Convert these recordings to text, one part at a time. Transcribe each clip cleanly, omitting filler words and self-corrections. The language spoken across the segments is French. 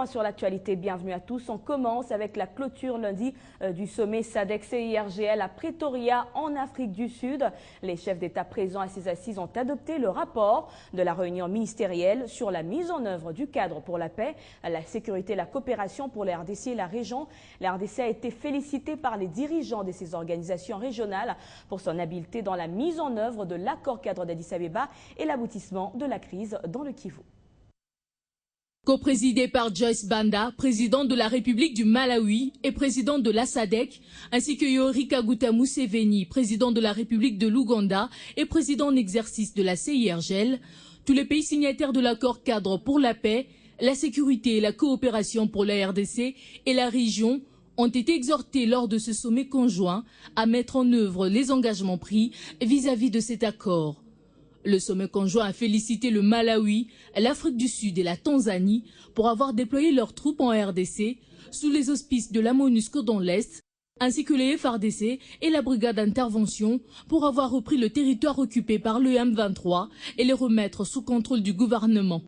Sur l'actualité, bienvenue à tous. On commence avec la clôture lundi du sommet SADC-CIRGL à Pretoria en Afrique du Sud. Les chefs d'État présents à ces assises ont adopté le rapport de la réunion ministérielle sur la mise en œuvre du cadre pour la paix, la sécurité et la coopération pour la RDC et la région. La RDC a été félicitée par les dirigeants de ces organisations régionales pour son habileté dans la mise en œuvre de l'accord cadre d'Addis Abeba et l'aboutissement de la crise dans le Kivu. Co-présidé par Joyce Banda, président de la République du Malawi et président de la SADC, ainsi que Yoweri Kaguta Museveni, président de la République de l'Ouganda et président en exercice de la CIRGL, tous les pays signataires de l'accord cadre pour la paix, la sécurité et la coopération pour la RDC et la région ont été exhortés lors de ce sommet conjoint à mettre en œuvre les engagements pris vis-à-vis de cet accord. Le sommet conjoint a félicité le Malawi, l'Afrique du Sud et la Tanzanie pour avoir déployé leurs troupes en RDC sous les auspices de la MONUSCO dans l'Est, ainsi que les FARDC et la brigade d'intervention pour avoir repris le territoire occupé par le M23 et les remettre sous contrôle du gouvernement.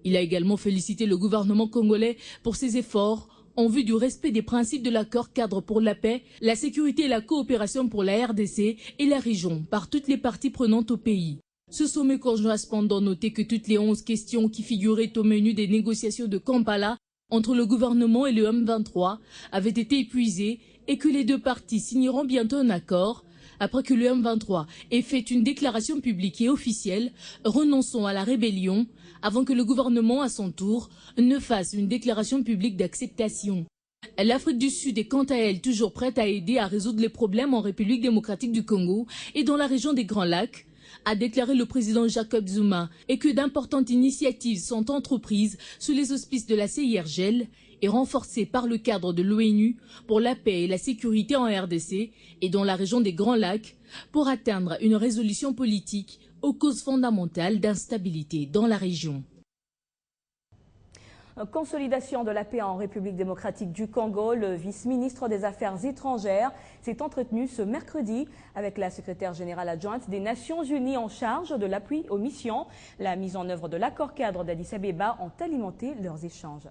Il a également félicité le gouvernement congolais pour ses efforts en vue du respect des principes de l'accord cadre pour la paix, la sécurité et la coopération pour la RDC et la région par toutes les parties prenantes au pays. Ce sommet conjoint a cependant noté que toutes les 11 questions qui figuraient au menu des négociations de Kampala entre le gouvernement et le M23 avaient été épuisées et que les deux parties signeront bientôt un accord après que le M23 ait fait une déclaration publique et officielle renonçant à la rébellion avant que le gouvernement à son tour ne fasse une déclaration publique d'acceptation. L'Afrique du Sud est quant à elle toujours prête à aider à résoudre les problèmes en République démocratique du Congo et dans la région des Grands Lacs, a déclaré le président Jacob Zuma, et que d'importantes initiatives sont entreprises sous les auspices de la CIRGL et renforcées par le cadre de l'ONU pour la paix et la sécurité en RDC et dans la région des Grands Lacs pour atteindre une résolution politique aux causes fondamentales d'instabilité dans la région. Consolidation de la paix en République démocratique du Congo, le vice-ministre des Affaires étrangères s'est entretenu ce mercredi avec la secrétaire générale adjointe des Nations Unies en charge de l'appui aux missions. La mise en œuvre de l'accord cadre d'Addis Abeba ont alimenté leurs échanges.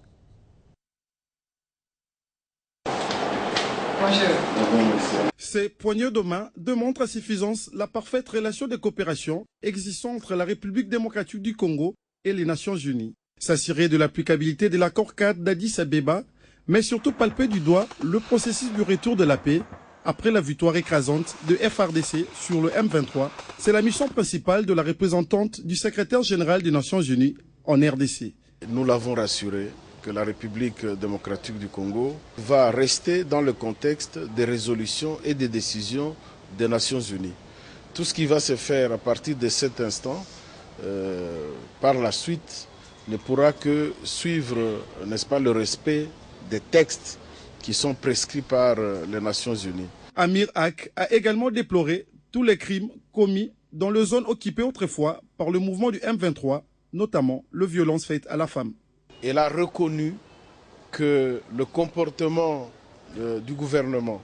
Ces poignées de main démontrent à suffisance la parfaite relation de coopération existant entre la République démocratique du Congo et les Nations Unies. S'assurer de l'applicabilité de l'accord cadre d'Addis Abeba, mais surtout palper du doigt le processus du retour de la paix après la victoire écrasante de FARDC sur le M23. C'est la mission principale de la représentante du secrétaire général des Nations Unies en RDC. Nous l'avons rassuré que la République démocratique du Congo va rester dans le contexte des résolutions et des décisions des Nations Unies. Tout ce qui va se faire à partir de cet instant, par la suite, ne pourra que suivre, n'est-ce pas, le respect des textes qui sont prescrits par les Nations Unies. Amir Haq a également déploré tous les crimes commis dans les zones occupées autrefois par le mouvement du M23, notamment les violences faites à la femme. Elle a reconnu que le comportement du gouvernement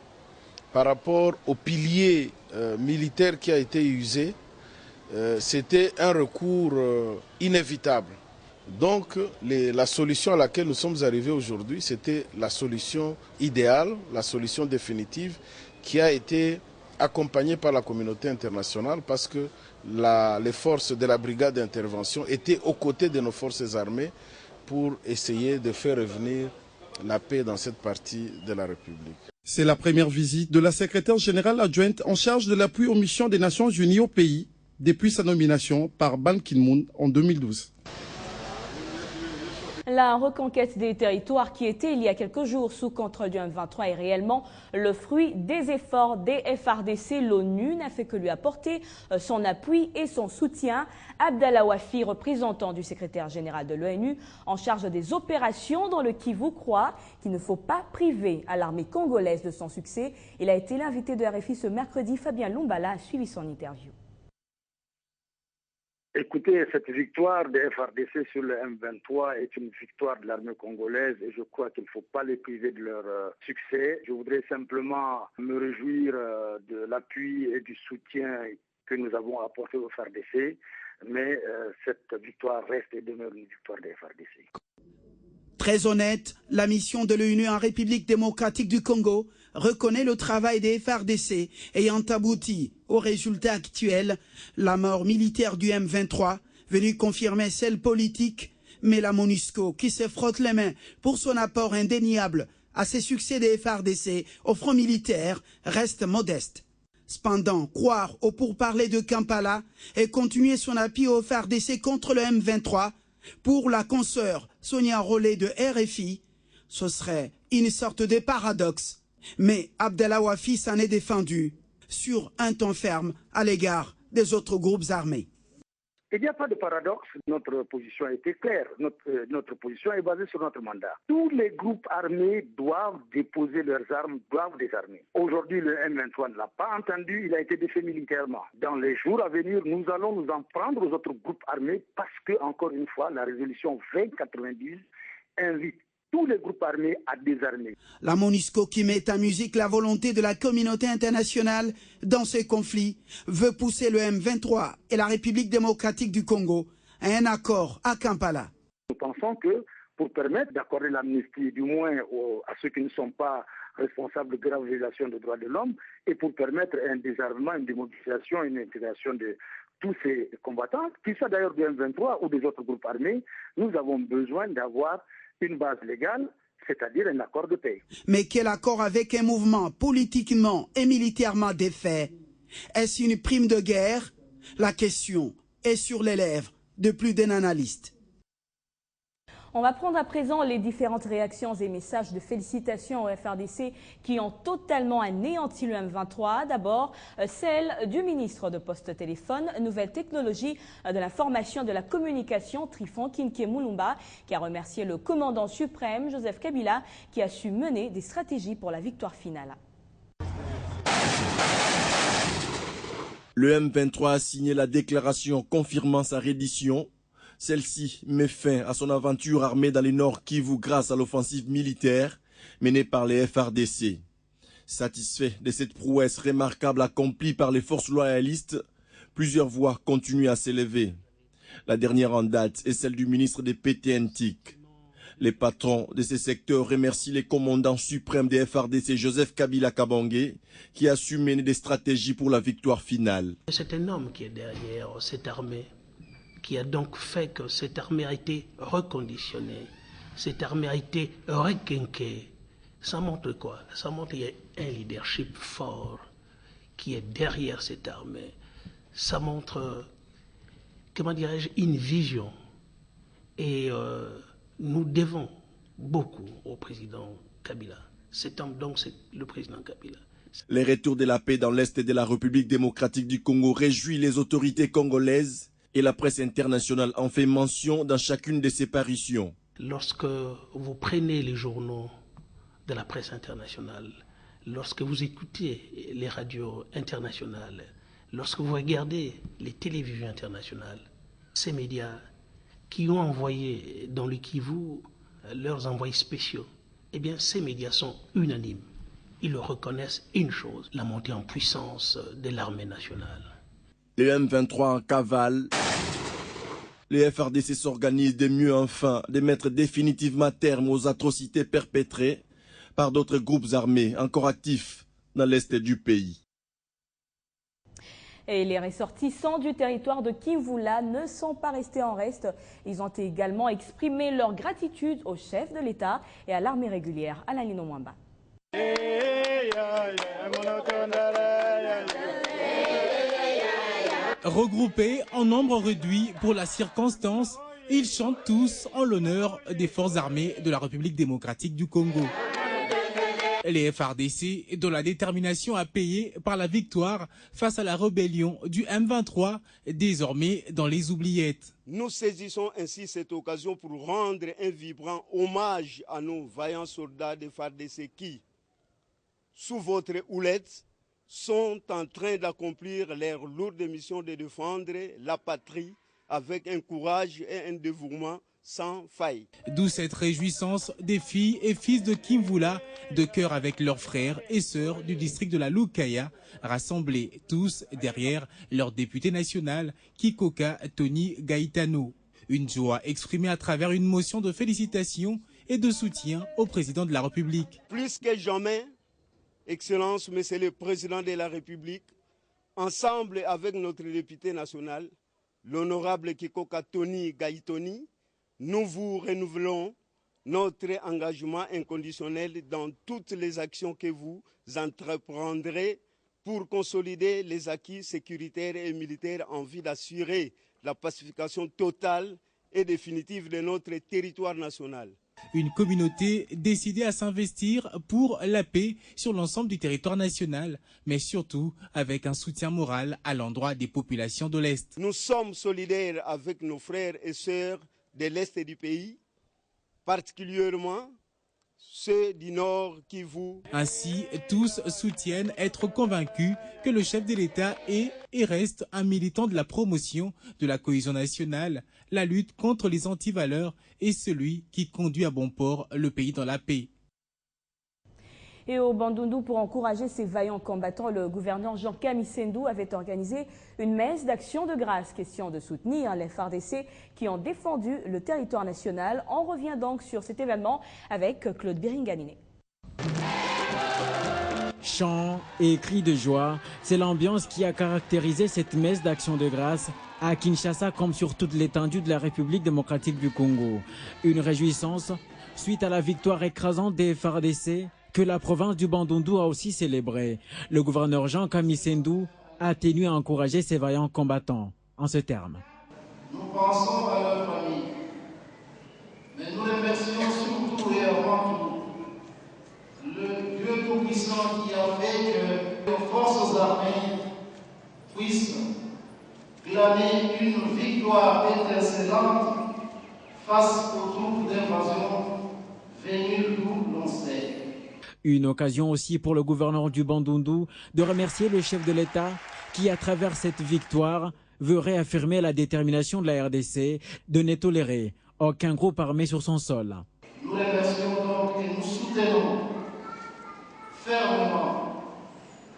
par rapport au pilier militaire qui a été usé, c'était un recours inévitable. Donc la solution à laquelle nous sommes arrivés aujourd'hui, c'était la solution idéale, la solution définitive qui a été accompagnée par la communauté internationale parce que les forces de la brigade d'intervention étaient aux côtés de nos forces armées pour essayer de faire revenir la paix dans cette partie de la République. C'est la première visite de la secrétaire générale adjointe en charge de l'appui aux missions des Nations Unies au pays depuis sa nomination par Ban Ki-moon en 2012. La reconquête des territoires qui était il y a quelques jours sous contrôle du M23 est réellement le fruit des efforts des FARDC. L'ONU n'a fait que lui apporter son appui et son soutien. Abdallah Wafi, représentant du secrétaire général de l'ONU en charge des opérations dans le Kivu, croit qu'il ne faut pas priver à l'armée congolaise de son succès. Il a été l'invité de RFI ce mercredi. Fabien Lumbala a suivi son interview. Écoutez, cette victoire des FARDC sur le M23 est une victoire de l'armée congolaise et je crois qu'il ne faut pas les priver de leur succès. Je voudrais simplement me réjouir de l'appui et du soutien que nous avons apporté aux FARDC, mais cette victoire reste et demeure une victoire des FARDC. Très honnête, la mission de l'ONU en République démocratique du Congo reconnaît le travail des FARDC ayant abouti au résultat actuel, la mort militaire du M23, venue confirmer celle politique, mais la MONUSCO qui se frotte les mains pour son apport indéniable à ces succès des FARDC au front militaire reste modeste. Cependant, croire au pourparlers de Kampala et continuer son appui aux FARDC contre le M23, pour la consoeur Sonia Rollet de RFI, ce serait une sorte de paradoxe. Mais Abdallah Wafi s'en est défendu sur un ton ferme à l'égard des autres groupes armés. Il n'y a pas de paradoxe, notre position a été claire, notre position est basée sur notre mandat. Tous les groupes armés doivent déposer leurs armes, doivent désarmer. Aujourd'hui, le M23 ne l'a pas entendu, il a été défait militairement. Dans les jours à venir, nous allons nous en prendre aux autres groupes armés parce que, encore une fois, la résolution 2090 invite tous les groupes armés à désarmer. La MONUSCO, qui met en musique la volonté de la communauté internationale dans ce conflit, veut pousser le M23 et la République démocratique du Congo à un accord à Kampala. Nous pensons que pour permettre d'accorder l'amnistie, du moins à ceux qui ne sont pas responsables de graves violations des droits de l'homme, et pour permettre un désarmement, une démobilisation, une intégration de tous ces combattants, qu'ils soient d'ailleurs du M23 ou des autres groupes armés, nous avons besoin d'avoir une base légale, c'est-à-dire un accord de paix. Mais quel accord avec un mouvement politiquement et militairement défait? Est-ce une prime de guerre? La question est sur les lèvres de plus d'un analyste. On va prendre à présent les différentes réactions et messages de félicitations au FARDC qui ont totalement anéanti le M23. D'abord, celle du ministre de Poste Téléphone, Nouvelles Technologies de l'Information et de la Communication, Trifon Kinké Moulumba, qui a remercié le commandant suprême, Joseph Kabila, qui a su mener des stratégies pour la victoire finale. Le M23 a signé la déclaration confirmant sa reddition. Celle-ci met fin à son aventure armée dans le Nord Kivu grâce à l'offensive militaire menée par les FARDC. Satisfait de cette prouesse remarquable accomplie par les forces loyalistes, plusieurs voix continuent à s'élever. La dernière en date est celle du ministre des PTNTIC. Les patrons de ces secteurs remercient les commandants suprêmes des FARDC, Joseph Kabila Kabange, qui a su mener des stratégies pour la victoire finale. C'est un homme qui est derrière cette armée, qui a donc fait que cette armée a été reconditionnée, cette armée a été requinquée. Ça montre quoi? Ça montre qu'il y a un leadership fort qui est derrière cette armée. Ça montre, comment dirais-je, une vision. Et nous devons beaucoup au président Kabila. Cet homme donc, c'est le président Kabila. Les retours de la paix dans l'Est de la République démocratique du Congo réjouit les autorités congolaises. Et la presse internationale en fait mention dans chacune de ses parutions. Lorsque vous prenez les journaux de la presse internationale, lorsque vous écoutez les radios internationales, lorsque vous regardez les télévisions internationales, ces médias qui ont envoyé dans le Kivu leurs envoyés spéciaux, eh bien ces médias sont unanimes. Ils reconnaissent une chose, la montée en puissance de l'armée nationale. Le M23 en cavale. Les FARDC s'organisent de mieux enfin de mettre définitivement terme aux atrocités perpétrées par d'autres groupes armés encore actifs dans l'est du pays. Et les ressortissants du territoire de Kimvula ne sont pas restés en reste. Ils ont également exprimé leur gratitude au chef de l'État et à l'armée régulière, Alain Lino Mwamba. Regroupés en nombre réduit pour la circonstance, ils chantent tous en l'honneur des forces armées de la République démocratique du Congo. Les FARDC, dont la détermination à payer par la victoire face à la rébellion du M23, désormais dans les oubliettes. Nous saisissons ainsi cette occasion pour rendre un vibrant hommage à nos vaillants soldats des FARDC qui, sous votre houlette, sont en train d'accomplir leur lourde mission de défendre la patrie avec un courage et un dévouement sans faille. D'où cette réjouissance des filles et fils de Kimvula, de cœur avec leurs frères et sœurs du district de la Lukaya, rassemblés tous derrière leur député national, Kikoka Tony Gaetano. Une joie exprimée à travers une motion de félicitations et de soutien au président de la République. Plus que jamais, Excellence, Monsieur le Président de la République, ensemble avec notre député national, l'honorable Kikoka Tony Gaïtoni, nous vous renouvelons notre engagement inconditionnel dans toutes les actions que vous entreprendrez pour consolider les acquis sécuritaires et militaires en vue d'assurer la pacification totale et définitive de notre territoire national. Une communauté décidée à s'investir pour la paix sur l'ensemble du territoire national, mais surtout avec un soutien moral à l'endroit des populations de l'Est. Nous sommes solidaires avec nos frères et sœurs de l'Est du pays, particulièrement ceux du Nord Kivu. Ainsi, tous soutiennent être convaincus que le chef de l'État est et reste un militant de la promotion de la cohésion nationale, la lutte contre les antivaleurs et celui qui conduit à bon port le pays dans la paix. Et au Bandundu, pour encourager ces vaillants combattants, le gouverneur Jean Kamissendu avait organisé une messe d'action de grâce. Question de soutenir les FARDC qui ont défendu le territoire national. On revient donc sur cet événement avec Claude Biringaniné. Chants et cris de joie, c'est l'ambiance qui a caractérisé cette messe d'action de grâce à Kinshasa comme sur toute l'étendue de la République démocratique du Congo. Une réjouissance suite à la victoire écrasante des FARDC que la province du Bandundu a aussi célébré. Le gouverneur Jean Kamissendu a tenu à encourager ces vaillants combattants en ces termes. Nous pensons à leur famille, mais nous remercions surtout et avant tout le Dieu Tout-Puissant qui a fait que nos forces armées puissent glaner une victoire étincelante face aux troupes d'invasion venues d'où l'on sait. Une occasion aussi pour le gouverneur du Bandundu de remercier le chef de l'État qui, à travers cette victoire, veut réaffirmer la détermination de la RDC de ne tolérer aucun groupe armé sur son sol. Nous remercions donc et nous soutenons fermement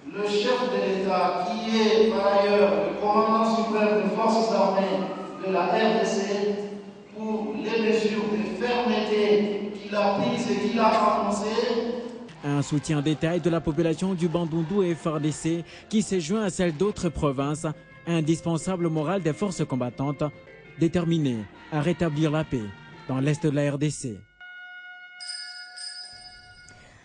le chef de l'État qui est par ailleurs le commandant suprême des forces armées de la RDC pour les mesures de fermeté qu'il a prises et qu'il a annoncées. Un soutien détail de la population du Bandundu et FARDC qui s'est joint à celle d'autres provinces, indispensable moral des forces combattantes, déterminées à rétablir la paix dans l'est de la RDC.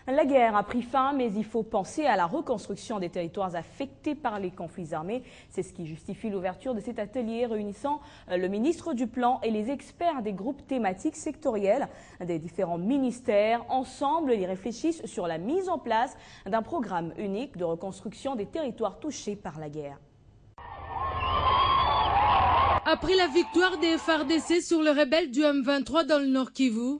La guerre a pris fin, mais il faut penser à la reconstruction des territoires affectés par les conflits armés. C'est ce qui justifie l'ouverture de cet atelier réunissant le ministre du Plan et les experts des groupes thématiques sectoriels des différents ministères. Ensemble, ils réfléchissent sur la mise en place d'un programme unique de reconstruction des territoires touchés par la guerre. Après la victoire des FARDC sur les rebelles du M23 dans le Nord Kivu,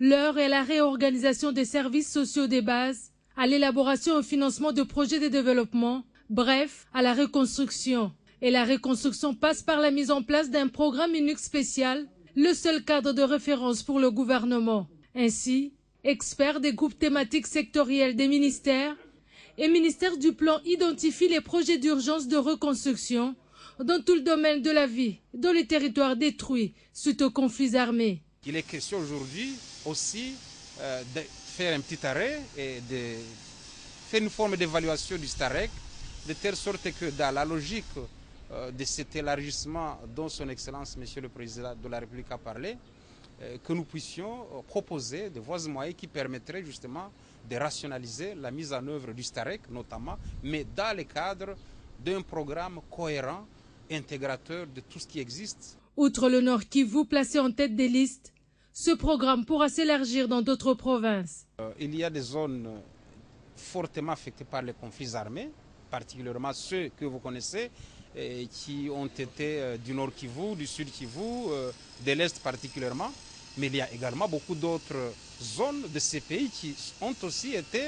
l'heure est à la réorganisation des services sociaux des bases, à l'élaboration et au financement de projets de développement, bref, à la reconstruction. Et la reconstruction passe par la mise en place d'un programme unique spécial, le seul cadre de référence pour le gouvernement. Ainsi, experts des groupes thématiques sectoriels des ministères et ministères du Plan identifient les projets d'urgence de reconstruction dans tout le domaine de la vie, dans les territoires détruits suite aux conflits armés. Il est question aujourd'hui aussi de faire un petit arrêt et de faire une forme d'évaluation du STAREC, de telle sorte que dans la logique de cet élargissement dont son Excellence, Monsieur le Président de la République a parlé, que nous puissions proposer des voies et moyens qui permettraient justement de rationaliser la mise en œuvre du STAREC notamment, mais dans le cadre d'un programme cohérent, intégrateur de tout ce qui existe. Outre le Nord Kivu placé en tête des listes, ce programme pourra s'élargir dans d'autres provinces. Il y a des zones fortement affectées par les conflits armés, particulièrement ceux que vous connaissez, qui ont été du Nord Kivu, du Sud Kivu, de l'Est particulièrement. Mais il y a également beaucoup d'autres zones de ces pays qui ont aussi été,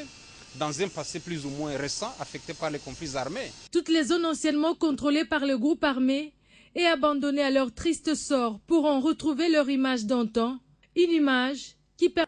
dans un passé plus ou moins récent, affectées par les conflits armés. Toutes les zones anciennement contrôlées par le groupe armé et abandonnées à leur triste sort pourront retrouver leur image d'antan, une image qui permet